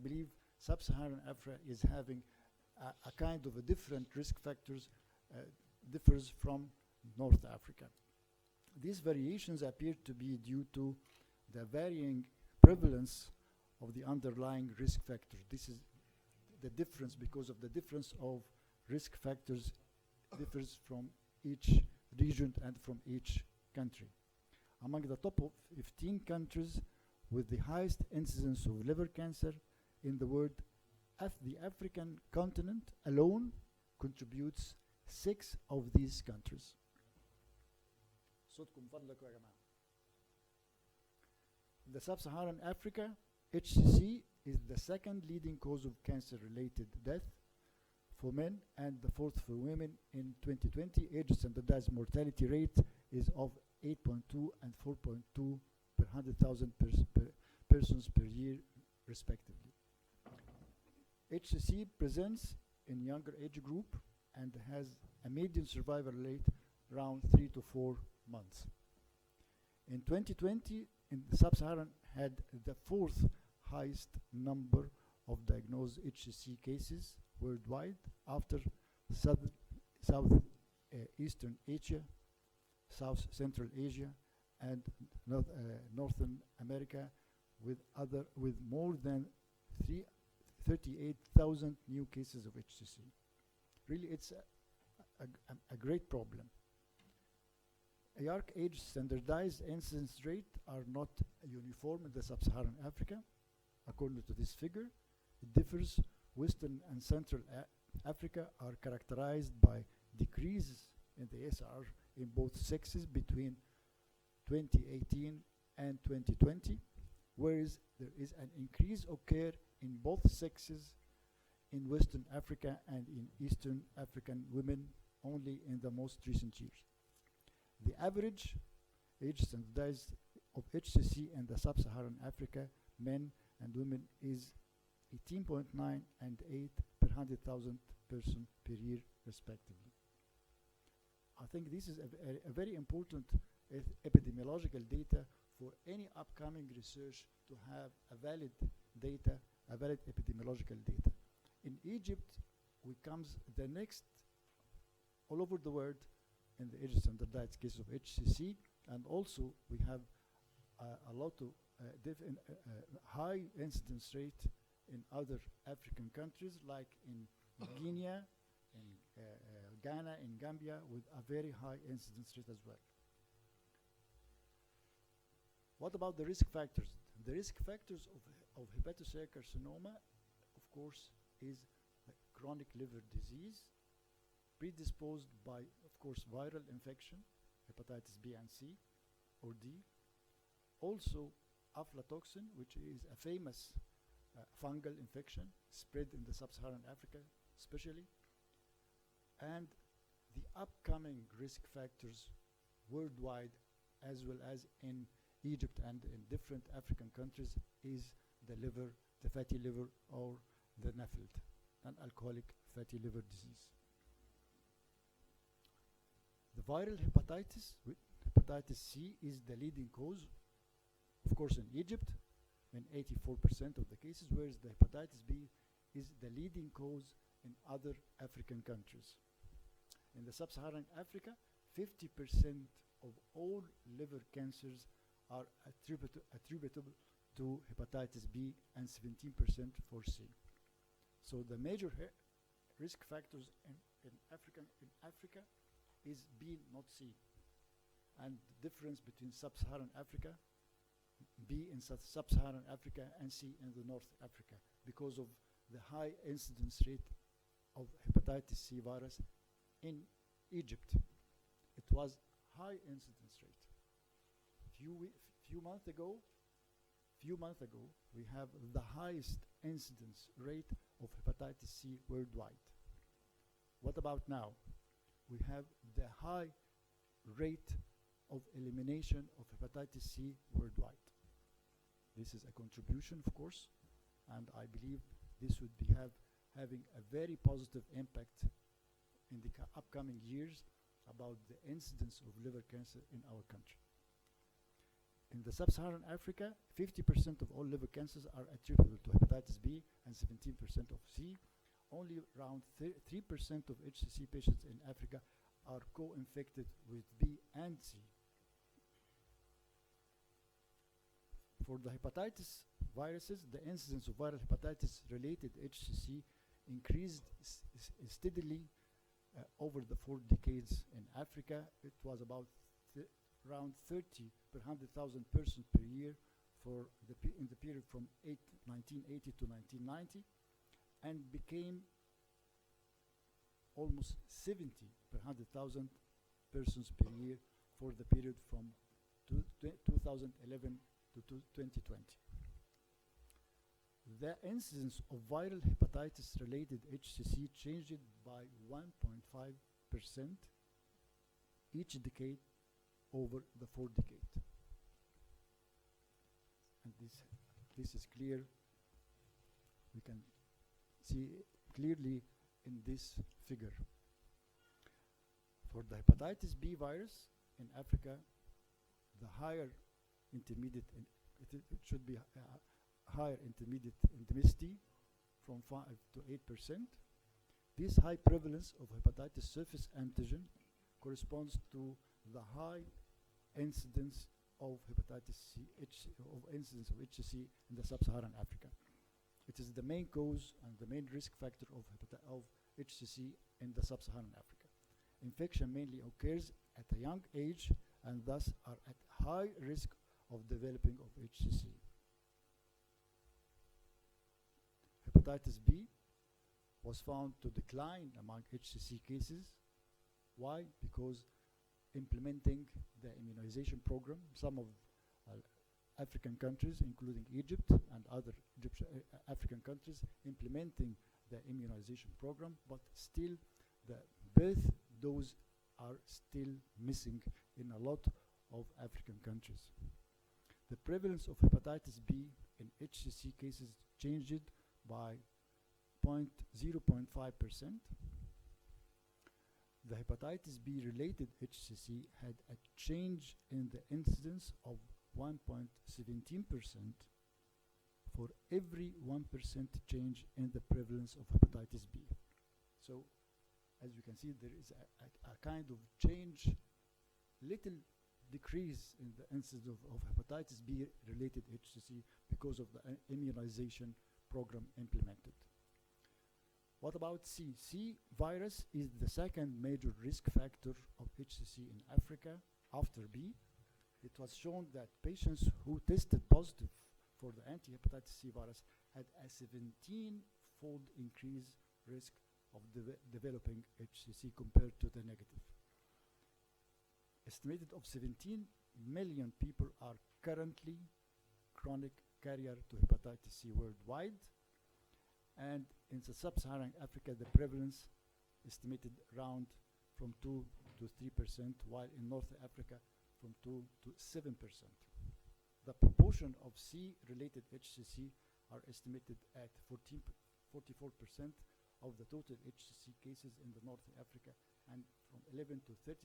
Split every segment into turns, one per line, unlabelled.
believe sub-Saharan Africa is having a kind of a different risk factors, differs from North Africa. These variations appear to be due to the varying prevalence of the underlying risk factors. This is the difference because of the difference of risk factors differs from each region and from each country. Among the top of 15 countries with the highest incidence of liver cancer in the world, the African continent alone contributes 6 of these countries. صوتكم فضلكم يا جماعة. In the sub-Saharan Africa, HCC is the second leading cause of cancer-related death for men and the fourth for women. In 2020, age-standardized mortality rate is of 8.2 and 4.2 per 100,000 persons per year, respectively. HCC presents in younger age group and has a median survival rate around 3 to 4 months. In 2020, in the sub-Saharan had the 4th highest number of diagnosed HCC cases worldwide after Southeastern Asia, South Central Asia, and Northern America, with more than 38,000 new cases of HCC. Really, it's a great problem. IARC age standardized incidence rate are not uniform in the sub-Saharan Africa. According to this figure, it differs. Western and Central Africa are characterized by decreases in the SR in both sexes between 2018 and 2020, whereas there is an increase occur in both sexes in Western Africa and in Eastern African women only in the most recent years. The average age standardized of HCC in the sub-Saharan Africa men and women is 18.9 and 8 per 100,000 person per year, respectively. I think this is a very important epidemiological data for any upcoming research to have a valid data, a valid epidemiological data. In Egypt, we comes the next all over the world in the age standardized case of HCC, and also we have a lot of high incidence rate in other African countries like in Guinea, in Ghana, in Gambia, with a very high incidence rate as well. What about the risk factors? The risk factors of hepatocellular carcinoma, of course, is the chronic liver disease, predisposed by, of course, viral infection, hepatitis B and C, or D. Also, aflatoxin, which is a famous fungal infection spread in the sub-Saharan Africa especially, and the upcoming risk factors worldwide as well as in Egypt and in different African countries is the liver, the fatty liver, or the NAFLD, non-alcoholic fatty liver disease. The viral hepatitis, hepatitis C, is the leading cause, of course, in Egypt in 84% of the cases, whereas the hepatitis B is the leading cause in other African countries. In the sub-Saharan Africa, 50% of all liver cancers are attributable to hepatitis B and 17% for C. So the major risk factors in Africa is B, not C. And the difference between sub-Saharan Africa, B in sub-Saharan Africa, and C in the North Africa, because of the high incidence rate of hepatitis C virus in Egypt. It was high incidence rate. Few months ago, we have the highest incidence rate of hepatitis C worldwide. What about now? We have the high rate of elimination of hepatitis C worldwide. This is a contribution, of course, and I believe this would be having a very positive impact in the upcoming years about the incidence of liver cancer in our country. In the sub-Saharan Africa, 50% of all liver cancers are attributable to hepatitis B and 17% of C. Only around 3% of HCC patients in Africa are co-infected with B and C. For the hepatitis viruses, the incidence of viral hepatitis-related HCC increased steadily over the 4 decades in Africa. It was about around 30 per 100,000 persons per year in the period from 1980 to 1990, and became almost 70 per 100,000 persons per year for the period from 2011 to 2020. The incidence of viral hepatitis-related HCC changed by 1.5% each decade over the 4 decades. And this is clear. We can see clearly in this figure. For the hepatitis B virus in Africa, the higher intermediate, it should be higher intermediate endemicity from 5 to 8%. This high prevalence of hepatitis surface antigen corresponds to the high incidence of hepatitis C, incidence of HCC in the sub-Saharan Africa. It is the main cause and the main risk factor of HCC in the sub-Saharan Africa. Infection mainly occurs at a young age and thus are at high risk of developing of HCC. Hepatitis B was found to decline among HCC cases. Why? Because implementing the immunization program, some of African countries, including Egypt and other African countries, implementing the immunization program, but still the birth dose are still missing in a lot of African countries. The prevalence of hepatitis B in HCC cases changed by 0.5%. The hepatitis B related HCC had a change in the incidence of 1.17% for every 1% change in the prevalence of hepatitis B. So, as you can see, there is a kind of change, little decrease in the incidence of hepatitis B related HCC because of the immunization program implemented. What about C? C virus is the second major risk factor of HCC in Africa after B. It was shown that patients who tested positive for the anti-hepatitis C virus had a 17-fold increased risk of developing HCC compared to the negative. Estimated of 17 million people are currently chronic carrier to hepatitis C worldwide, and in the sub-Saharan Africa the prevalence estimated around from 2 to 3%, while in North Africa from 2 to 7%. The proportion of C-related HCC are estimated at 44% of the total HCC cases in the North Africa and from 11 to 37%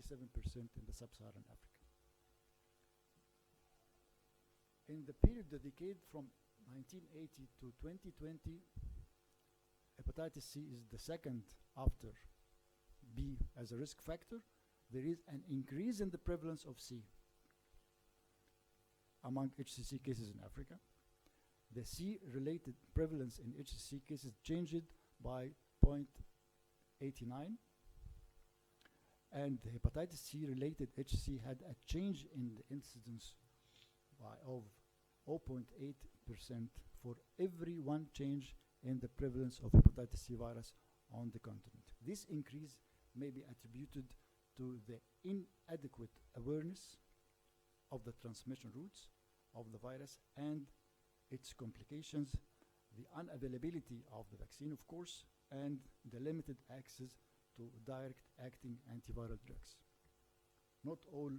in the sub-Saharan Africa. In the period, the decade from 1980 to 2020, hepatitis C is the second after B as a risk factor. There is an increase in the prevalence of C among HCC cases in Africa. The C-related prevalence in HCC cases changed by 0.89, and the hepatitis C-related HCC had a change in the incidence of 0.8% for every 1 change in the prevalence of hepatitis C virus on the continent. This increase may be attributed to the inadequate awareness of the transmission routes of the virus and its complications, the unavailability of the vaccine, of course, and the limited access to direct acting antiviral drugs. Not all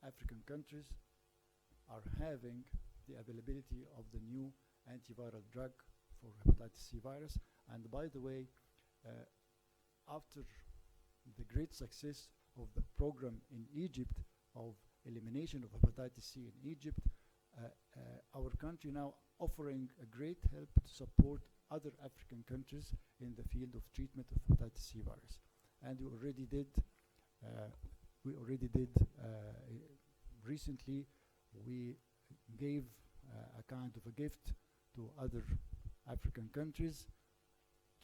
African countries are having the availability of the new antiviral drug for hepatitis C virus. And by the way, after the great success of the program in Egypt of elimination of hepatitis C in Egypt, our country now offering a great help to support other African countries in the field of treatment of hepatitis C virus. And we already did, recently we gave a kind of a gift to other African countries,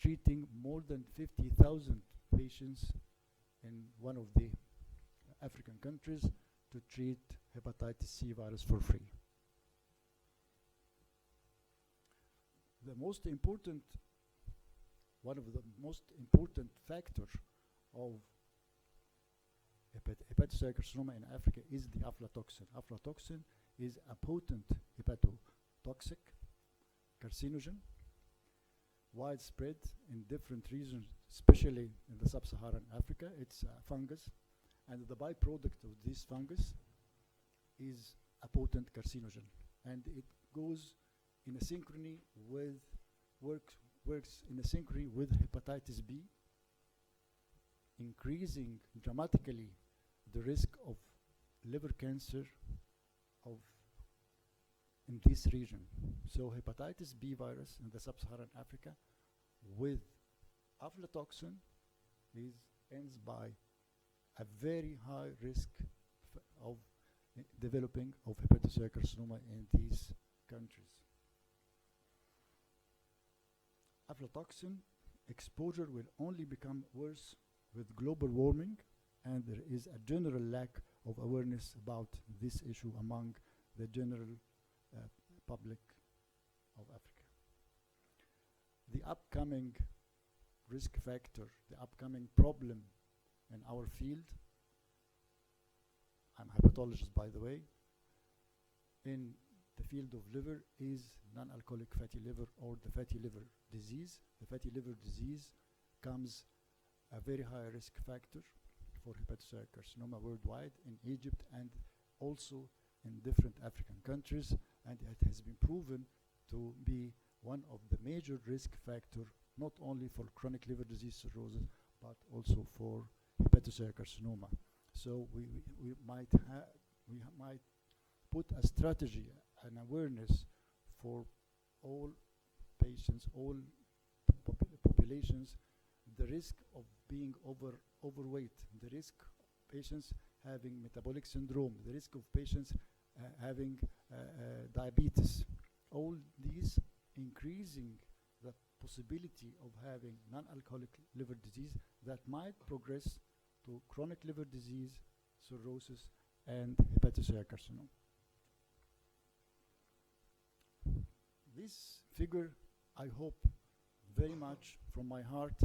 treating more than 50,000 patients in one of the African countries to treat hepatitis C virus for free. The most important, one of the most important factors of hepatocellular carcinoma in Africa is the aflatoxin. Aflatoxin is a potent hepatotoxic carcinogen, widespread in different regions, especially in the sub-Saharan Africa. It's a fungus, and the byproduct of this fungus is a potent carcinogen, and it goes in a synchrony with works in a synchrony with hepatitis B, increasing dramatically the risk of liver cancer in this region. So hepatitis B virus in the sub-Saharan Africa with aflatoxin ends by a very high risk of developing of hepatocellular carcinoma in these countries. Aflatoxin exposure will only become worse with global warming, and there is a general lack of awareness about this issue among the general public of Africa. The upcoming risk factor, the upcoming problem in our field, I'm a hepatologist by the way, in the field of liver is non-alcoholic fatty liver or the fatty liver disease. The fatty liver disease comes a very high risk factor for hepatocellular carcinoma worldwide in Egypt and also in different African countries, and it has been proven to be one of the major risk factors not only for chronic liver disease cirrhosis but also for hepatocellular carcinoma. So we might put a strategy, an awareness for all patients, all populations, the risk of being overweight, the risk of patients having metabolic syndrome, the risk of patients having diabetes. All these increasing the possibility of having non-alcoholic liver disease that might progress to chronic liver disease, cirrhosis, and hepatocellular carcinoma. This figure, I hope very much from my heart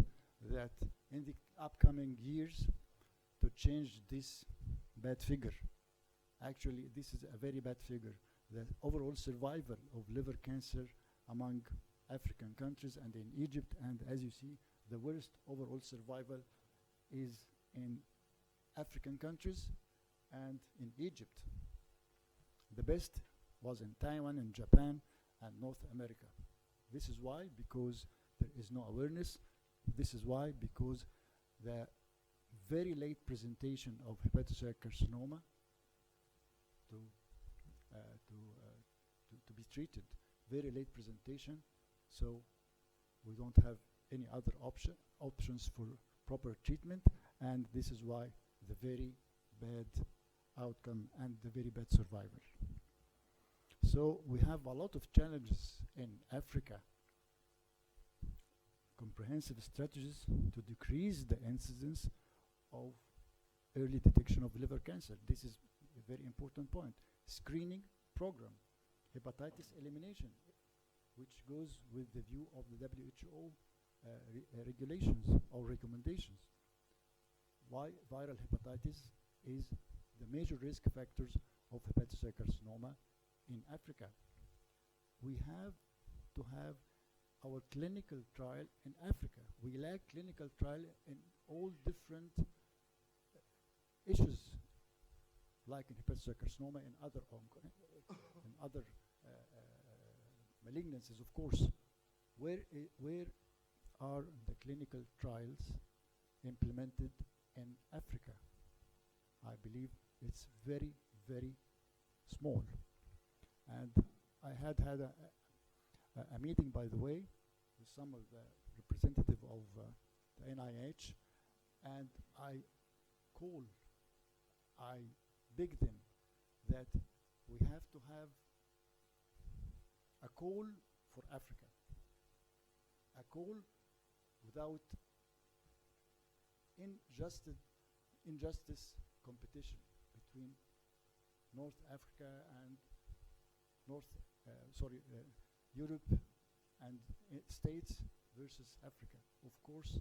that in the upcoming years to change this bad figure. Actually, this is a very bad figure. The overall survival of liver cancer among African countries and in Egypt, and as you see, the worst overall survival is in African countries and in Egypt. The best was in Taiwan and Japan and North America. This is why, because there is no awareness. This is why, because the very late presentation of hepatocellular carcinoma to be treated, very late presentation, so we don't have any other options for proper treatment, and this is why the very bad outcome and the very bad survival. So we have a lot of challenges in Africa. Comprehensive strategies to decrease the incidence of early detection of liver cancer. This is a very important point. Screening program, hepatitis elimination, which goes with the view of the WHO regulations or recommendations. Why viral hepatitis is the major risk factors of hepatocellular carcinoma in Africa. We have to have our clinical trial in Africa. We lack clinical trial in all different issues, like in hepatocellular carcinoma and other malignancies, of course. Where are the clinical trials implemented in Africa? I believe it's very, very small. And I had a meeting, by the way, with some of the representative of the NIH, and I beg them that we have to have a call for Africa, a call without injustice competition between North Africa and Europe and States versus Africa. Of course,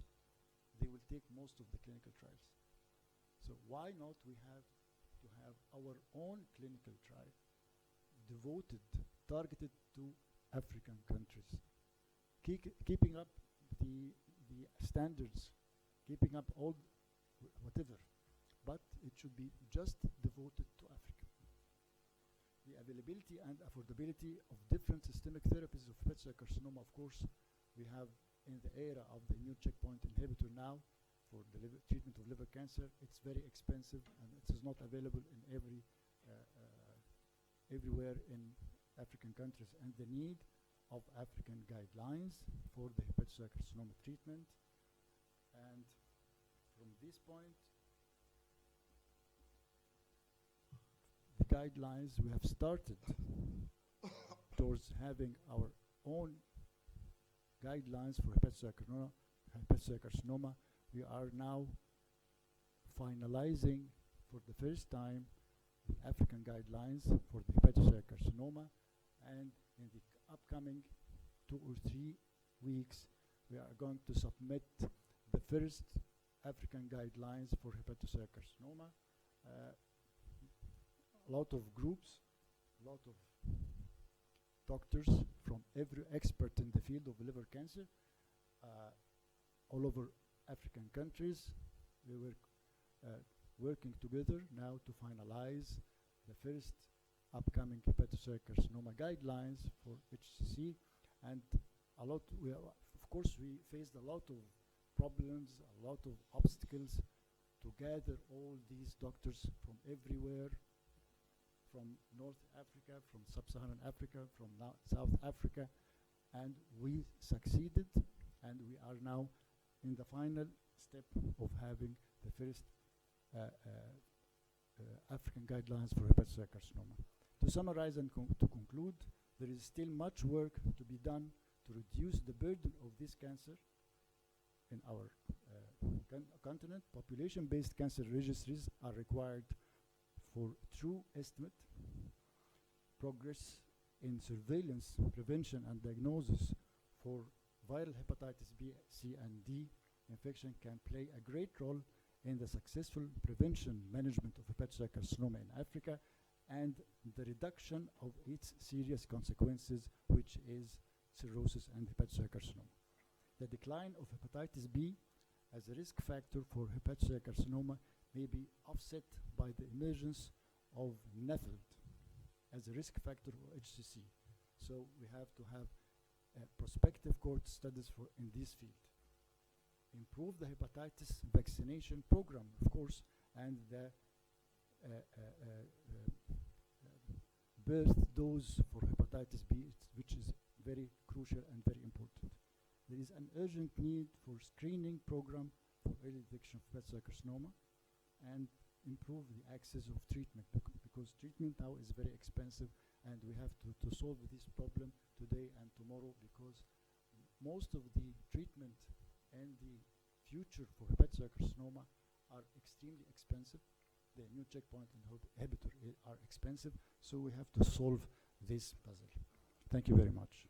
they will take most of the clinical trials. So why not we have to have our own clinical trial devoted, targeted to African countries, keeping up the standards, keeping up all whatever, but it should be just devoted to Africa. The availability and affordability of different systemic therapies of hepatocellular carcinoma, of course, we have in the era of the immune checkpoint inhibitor now for the treatment of liver cancer. It's very expensive and it is not available in everywhere in African countries, and the need of African guidelines for the hepatocellular carcinoma treatment. And from this point, the guidelines, we have started towards having our own guidelines for hepatocellular carcinoma. We are now finalizing for the first time the African guidelines for the hepatocellular carcinoma, and in the upcoming 2 or 3 weeks we are going to submit the first African guidelines for hepatocellular carcinoma. A lot of groups, a lot of doctors from every expert in the field of liver cancer all over African countries. We were working together now to finalize the first upcoming hepatocellular carcinoma guidelines for HCC, and of course we faced a lot of problems, a lot of obstacles to gather all these doctors from everywhere, from North Africa, from Sub-Saharan Africa, from South Africa, and we succeeded, and we are now in the final step of having the first African guidelines for hepatocellular carcinoma. To summarize and to conclude, there is still much work to be done to reduce the burden of this cancer in our continent. Population-based cancer registries are required for true estimate, progress in surveillance, prevention, and diagnosis for viral hepatitis B, C, and D infection can play a great role in the successful prevention management of hepatocellular carcinoma in Africa and the reduction of its serious consequences, which is cirrhosis and hepatocellular carcinoma. The decline of hepatitis B as a risk factor for hepatocellular carcinoma may be offset by the emergence of NAFLD as a risk factor for HCC. So we have to have prospective cohort studies in this field. Improve the hepatitis vaccination program, of course, and the birth dose for hepatitis B, which is very crucial and very important. There is an urgent need for screening program for early detection of hepatocellular carcinoma and improve the access of treatment, because treatment now is very expensive, and we have to solve this problem today and tomorrow, because most of the treatment and the future for hepatocellular carcinoma are extremely expensive. The immune checkpoint inhibitor are expensive, so we have to solve this puzzle. Thank you very much.